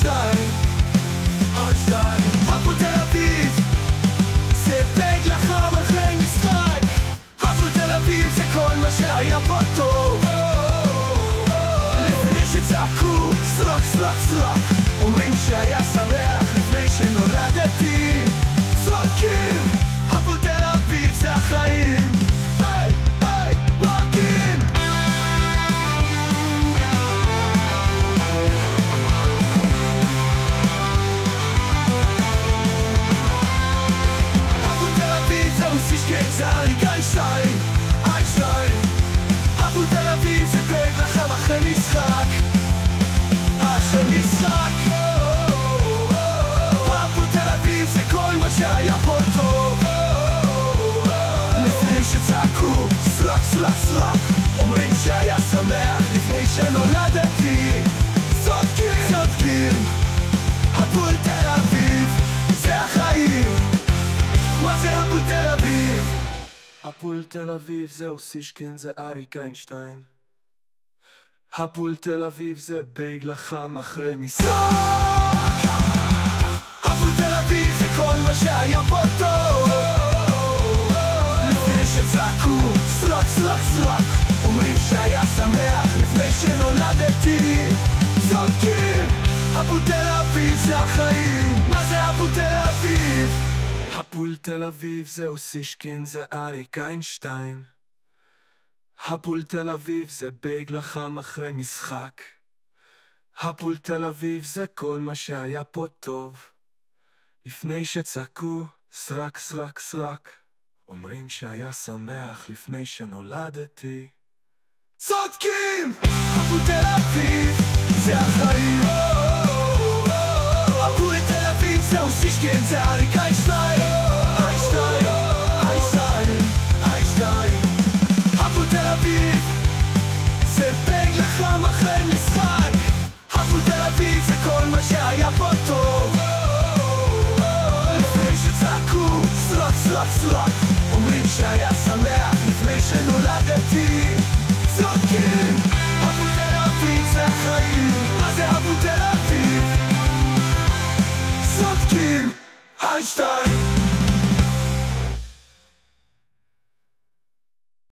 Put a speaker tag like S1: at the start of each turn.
S1: איינשטיין, איינשטיין. הפועל תל אביב זה בית לחם אחרי משחק. הפועל תל אביב זה כל מה שהיה פה טוב. לפני שצעקו סרק סרק סרק, אומרים שהיה שמח לפני שנולדתי. צועקים הפועל תל אביב זה החיים. היי היי רוקין. הפועל תל אביב זה אוסישקין, זה אריק איינשטיין, איינשטיין. הפועל תל אביב זה בית לחם אחרי משחק, אחרי משחק. הפועל תל אביב זה כל מה שהיה פה טוב. לפני שצעקו סרק סרק סרק, אומרים שהיה שמח לפני שנולדתי. צודקים, צודקים. הפועל תל אביב זה החיים. מה זה הפועל תל אביב? הפועל תל אביב זה אוסישקין, זה אריק איינשטיין. הפועל תל אביב זה בית לחם אחרי משחק. הפועל תל אביב זה כל מה שהיה פה טוב. לפני שצעקו סרק סרק סרק, אומרים שהיה שמח לפני שנולדתי. צודקים. הפועל תל אביב זה החיים. מה זה הפועל תל אביב? הפועל תל אביב זה אוסישקין, זה אריק איינשטיין. הפועל תל אביב זה בית לחם אחרי משחק. הפועל תל אביב זה כל מה שהיה פה טוב. לפני שצעקו סרק סרק סרק, אומרים שהיה שמח לפני שנולדתי. צודקים! הפועל תל אביב זה החיים. הפועל תל אביב זה אוסישקין, זה אריק איינשטיין, איינשטיין, איינשטיין, איינשטיין. הפועל תל אביב זה בית לחם אחרי משחק. הפועל תל אביב זה כל מה שהיה פה טוב. לפני שצעקו סרק סרק סרק, אומרים שהיה שמח לפני שנולדתי. צודקים. הפועל תל אביב זה החיים. מה זה הפועל תל אביב? צודקים. איינשטיין.